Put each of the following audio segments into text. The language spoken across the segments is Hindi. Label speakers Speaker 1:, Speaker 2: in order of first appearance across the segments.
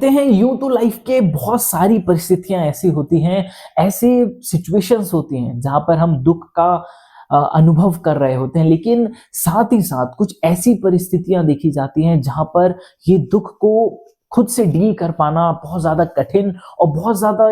Speaker 1: कहते हैं यूं तो लाइफ के बहुत सारी परिस्थितियां ऐसी होती हैं, ऐसे सिचुएशंस होती हैं जहां पर हम दुख का अनुभव कर रहे होते हैं, लेकिन साथ ही साथ कुछ ऐसी परिस्थितियां देखी जाती हैं जहां पर ये दुख को खुद से डील कर पाना बहुत ज्यादा कठिन और बहुत ज्यादा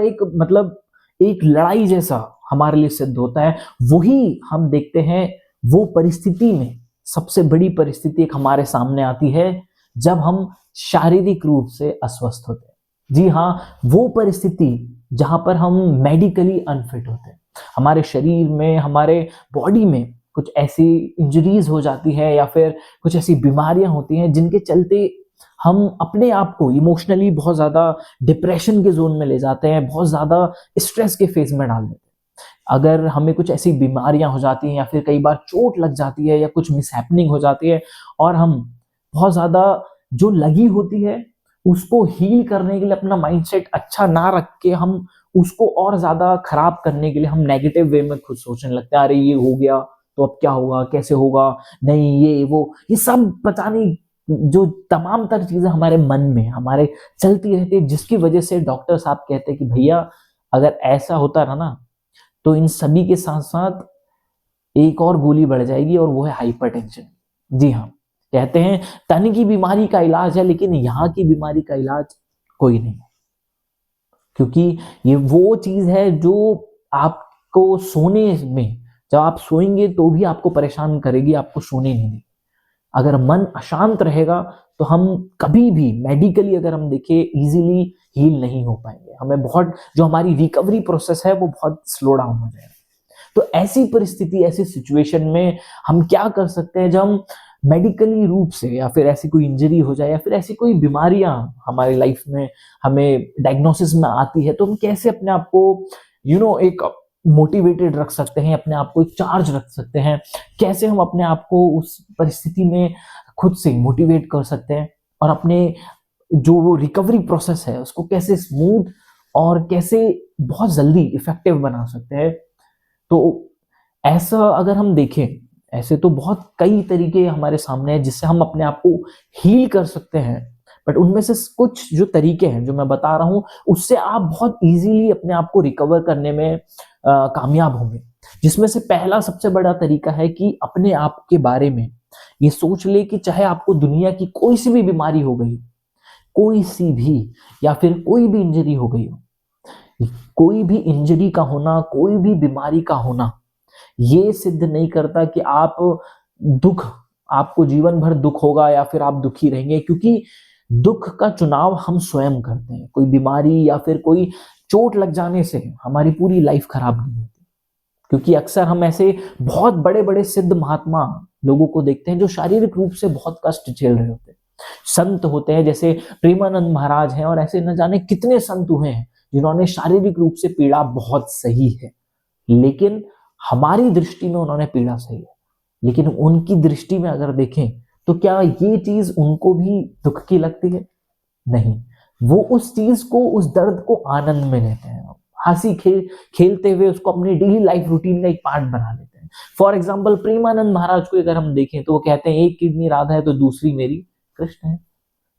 Speaker 1: एक लड़ाई जैसा हमारे लिए सिद्ध होता है। वही हम देखते हैं, वो परिस्थिति में सबसे बड़ी परिस्थिति एक हमारे सामने आती है जब हम शारीरिक रूप से अस्वस्थ होते हैं। जी हाँ, वो परिस्थिति जहां पर हम मेडिकली अनफिट होते हैं। हमारे शरीर में, हमारे बॉडी में कुछ ऐसी इंजरीज हो जाती है या फिर कुछ ऐसी बीमारियां होती हैं जिनके चलते हम अपने आप को इमोशनली बहुत ज्यादा डिप्रेशन के जोन में ले जाते हैं, बहुत ज्यादा स्ट्रेस के फेज में डाल देते हैं। अगर हमें कुछ ऐसी बीमारियां हो जाती हैं या फिर कई बार चोट लग जाती है या कुछ मिसहैपनिंग हो जाती है और हम बहुत ज्यादा जो लगी होती है उसको हील करने के लिए अपना माइंडसेट अच्छा ना रख के हम उसको और ज्यादा खराब करने के लिए हम नेगेटिव वे में खुद सोचने लगते हैं, अरे ये हो गया तो अब क्या होगा, कैसे होगा, नहीं ये सब पता नहीं, जो तमाम तर चीजें हमारे मन में हमारे चलती रहती है, जिसकी वजह से डॉक्टर साहब कहते हैं कि भैया अगर ऐसा होता रहा ना तो इन सभी के साथ साथ एक और गोली बढ़ जाएगी और वो है हाइपरटेंशन। जी हाँ, कहते हैं तन की बीमारी का इलाज है लेकिन यहाँ की बीमारी का इलाज कोई नहीं है, क्योंकि ये वो चीज है जो आपको सोने में, जब आप सोएंगे तो भी आपको परेशान करेगी, आपको सोने नहीं देगी। अगर मन अशांत रहेगा तो हम कभी भी मेडिकली अगर हम देखें इजीली हील नहीं हो पाएंगे, हमें बहुत, जो हमारी रिकवरी प्रोसेस है वो बहुत स्लो डाउन हो जाएगा। तो ऐसी परिस्थिति, ऐसी सिचुएशन में हम क्या कर सकते हैं? जब हम मेडिकली रूप से या फिर ऐसी कोई इंजरी हो जाए या फिर ऐसी कोई बीमारियां हमारी लाइफ में हमें डायग्नोसिस में आती है, तो हम कैसे अपने आप को एक मोटिवेटेड रख सकते हैं, अपने आप को एक चार्ज रख सकते हैं, कैसे हम अपने आप को उस परिस्थिति में खुद से मोटिवेट कर सकते हैं और अपने जो रिकवरी प्रोसेस है उसको कैसे स्मूथ और कैसे बहुत जल्दी इफेक्टिव बना सकते हैं। तो ऐसा अगर हम देखें, ऐसे तो बहुत कई तरीके हमारे सामने हैं जिससे हम अपने आप को हील कर सकते हैं, बट उनमें से कुछ जो तरीके हैं जो मैं बता रहा हूं उससे आप बहुत इजीली अपने आप को रिकवर करने में कामयाब होंगे। जिसमें से पहला सबसे बड़ा तरीका है कि अपने आप के बारे में ये सोच ले कि चाहे आपको दुनिया की कोई सी भी बीमारी हो गई, कोई सी भी, या फिर कोई भी इंजरी हो गई हो, कोई भी इंजरी का होना, कोई भी बीमारी का होना ये सिद्ध नहीं करता कि आपको जीवन भर दुख होगा या फिर आप दुखी रहेंगे, क्योंकि दुख का चुनाव हम स्वयं करते हैं। कोई बीमारी या फिर कोई चोट लग जाने से हमारी पूरी लाइफ खराब नहीं होती, क्योंकि अक्सर हम ऐसे बहुत बड़े बड़े सिद्ध महात्मा लोगों को देखते हैं जो शारीरिक रूप से बहुत कष्ट झेल रहे होते हैं। संत होते हैं जैसे प्रेमानंद महाराज हैं, और ऐसे न जाने कितने संत हुए हैं जिन्होंने शारीरिक रूप से पीड़ा बहुत सही है, लेकिन हमारी दृष्टि में उन्होंने पीड़ा सही है, लेकिन उनकी दृष्टि में अगर देखें तो क्या ये चीज उनको भी दुख की लगती है? नहीं, वो उस चीज को, उस दर्द को आनंद में लेते हैं, हंसी खेलते हुए उसको अपनी डेली लाइफ रूटीन का एक पार्ट बना लेते हैं। फॉर एग्जाम्पल प्रेमानंद महाराज को अगर हम देखें तो वो कहते हैं एक किडनी राधा है तो दूसरी मेरी कृष्ण है।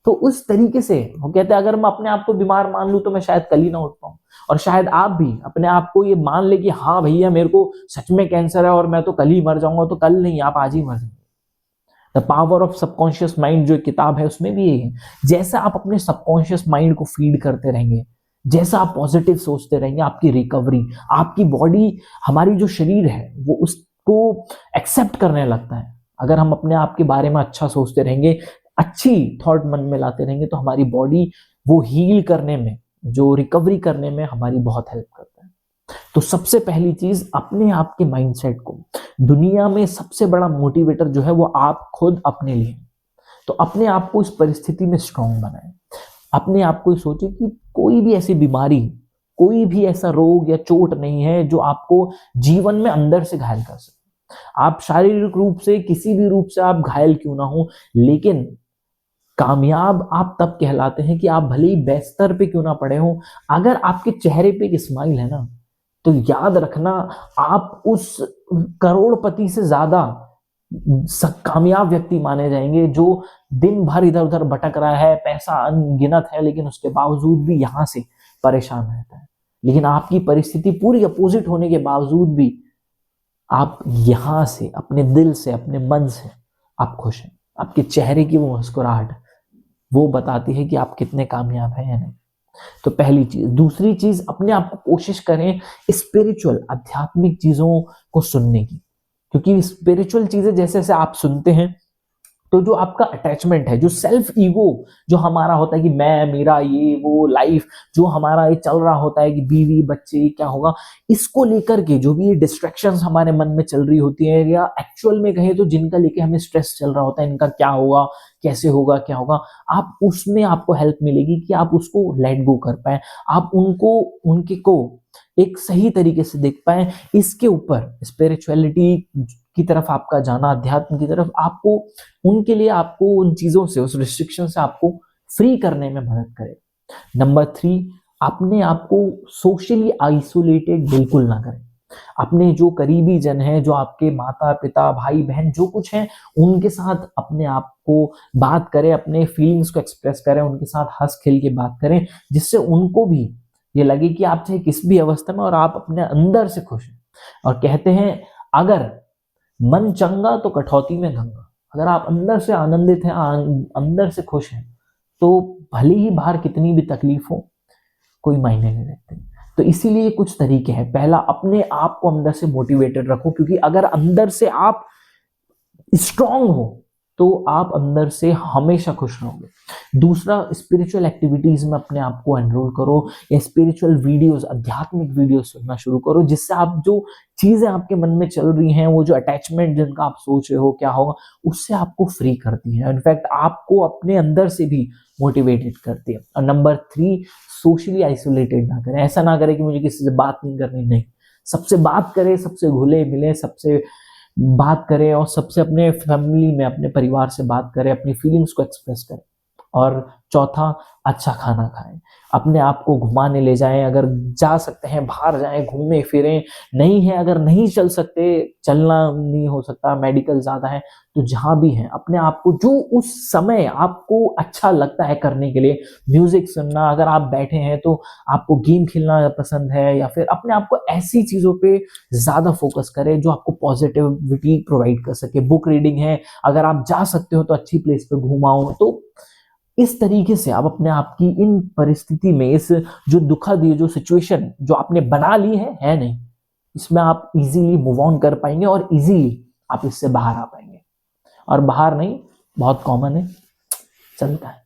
Speaker 1: तो उस तरीके से वो कहते हैं अगर मैं अपने आप को बीमार मान लूं तो मैं शायद कल ही ना उठ पाऊं, और शायद आप भी अपने आप को ये मान ले कि हाँ भैया मेरे को सच में कैंसर है और मैं तो कल ही मर जाऊंगा, तो कल नहीं, आप आज ही मर जाएंगे। The power of subconscious mind जो किताब है उसमें भी यही है। जैसा आप अपने सबकॉन्शियस माइंड को फीड करते रहेंगे, जैसा आप पॉजिटिव सोचते रहेंगे, आपकी रिकवरी, आपकी बॉडी, हमारी जो शरीर है वो उसको एक्सेप्ट करने लगता है। अगर हम अपने आप के बारे में अच्छा सोचते रहेंगे, अच्छी थॉट मन में लाते रहेंगे, तो हमारी बॉडी वो हील करने में, जो रिकवरी करने में हमारी बहुत हेल्प करता है। तो सबसे पहली चीज, अपने आप के माइंडसेट को, दुनिया में सबसे बड़ा मोटिवेटर जो है वो आप खुद अपने लिए। तो अपने आप को इस परिस्थिति में स्ट्रांग बनाएं। अपने आप को सोचे कि कोई भी ऐसी बीमारी, कोई भी ऐसा रोग या चोट नहीं है जो आपको जीवन में अंदर से घायल कर सके। आप शारीरिक रूप से, किसी भी रूप से आप घायल क्यों ना हो, लेकिन कामयाब आप तब कहलाते हैं कि आप भले ही बिस्तर पे क्यों ना पड़े हो, अगर आपके चेहरे पे एक स्माइल है ना, तो याद रखना आप उस करोड़पति से ज्यादा कामयाब व्यक्ति माने जाएंगे, जो दिन भर इधर उधर भटक रहा है, पैसा अनगिनत है, लेकिन उसके बावजूद भी यहाँ से परेशान रहता है। लेकिन आपकी परिस्थिति पूरी अपोजिट होने के बावजूद भी आप यहाँ से, अपने दिल से, अपने मन से आप खुश हैं। आपके चेहरे की वो मुस्कुराहट वो बताती है कि आप कितने कामयाब हैं या नहीं। तो पहली चीज। दूसरी चीज, अपने आप को कोशिश करें स्पिरिचुअल, आध्यात्मिक चीजों को सुनने की, क्योंकि स्पिरिचुअल चीजें जैसे जैसे आप सुनते हैं तो जो आपका अटैचमेंट है, जो सेल्फ ईगो जो हमारा होता है कि मैं, मेरा, ये वो लाइफ जो हमारा ये चल रहा होता है कि बीवी बच्चे क्या होगा, इसको लेकर के जो भी ये डिस्ट्रैक्शंस हमारे मन में चल रही होती है, या एक्चुअल में कहें तो जिनका लेके हमें स्ट्रेस चल रहा होता है, इनका क्या होगा, कैसे होगा, क्या होगा, आप उसमें आपको हेल्प मिलेगी कि आप उसको लेट गो कर पाए, आप उनको, उनके को एक सही तरीके से देख पाए। इसके ऊपर स्पिरिचुअलिटी की तरफ आपका जाना, अध्यात्म की तरफ, आपको उनके लिए, आपको उन चीजों से, उस रिस्ट्रिक्शन से आपको फ्री करने में मदद करे। नंबर 3, अपने आप को सोशली आइसोलेटेड बिल्कुल ना करें। अपने जो करीबी जन हैं, जो आपके माता पिता भाई बहन जो कुछ हैं, उनके साथ अपने आप को बात करें, अपने फीलिंग्स को एक्सप्रेस करें, उनके साथ हंस खेल के बात करें, जिससे उनको भी ये लगे कि आप चाहे किस भी अवस्था में और आप अपने अंदर से खुश हैं। और कहते हैं अगर मन चंगा तो कठौती में गंगा। अगर आप अंदर से आनंदित हैं, अंदर से खुश हैं, तो भले ही बाहर कितनी भी तकलीफ हो, कोई मायने नहीं रखते। तो इसीलिए कुछ तरीके हैं। पहला, अपने आप को अंदर से मोटिवेटेड रखो, क्योंकि अगर अंदर से आप स्ट्रांग हो तो आप अंदर से हमेशा खुश रहोगे। दूसरा, स्पिरिचुअल एक्टिविटीज में अपने आप को एनरोल करो, या स्पिरिचुअल वीडियोस, आध्यात्मिक वीडियोस सुनना शुरू करो, जिससे आप जो चीजें आपके मन में चल रही हैं, वो जो अटैचमेंट जिनका आप सोच रहे हो क्या होगा, उससे आपको फ्री करती है, इनफैक्ट आपको अपने अंदर से भी मोटिवेटेड करती है। और नंबर 3, सोशली आइसोलेटेड ना करें। ऐसा ना करें कि मुझे किसी से बात नहीं करनी, नहीं, सबसे बात करें, सबसे घुले मिले, सबसे बात करें, और सबसे अपने फैमिली में, अपने परिवार से बात करें, अपनी फीलिंग्स को एक्सप्रेस करें। और चौथा, अच्छा खाना खाएं, अपने आप को घुमाने ले जाएं, अगर जा सकते हैं बाहर जाएं, घूमें फिरें, नहीं है अगर नहीं चल सकते, चलना नहीं हो सकता, मेडिकल ज्यादा है, तो जहां भी है अपने आप को, जो उस समय आपको अच्छा लगता है करने के लिए, म्यूजिक सुनना, अगर आप बैठे हैं तो आपको गेम खेलना पसंद है, या फिर अपने आप को ऐसी चीजों पे ज्यादा फोकस करें जो आपको पॉजिटिविटी प्रोवाइड कर सके। बुक रीडिंग है, अगर आप जा सकते हो तो अच्छी प्लेस पे घुमाओ। तो इस तरीके से आप अपने आप की इन परिस्थिति में, इस जो दुखद, ये जो सिचुएशन जो आपने बना ली है नहीं, इसमें आप इजीली मूव ऑन कर पाएंगे और इजीली आप इससे बाहर आ पाएंगे। और बाहर नहीं, बहुत कॉमन है, चलता है।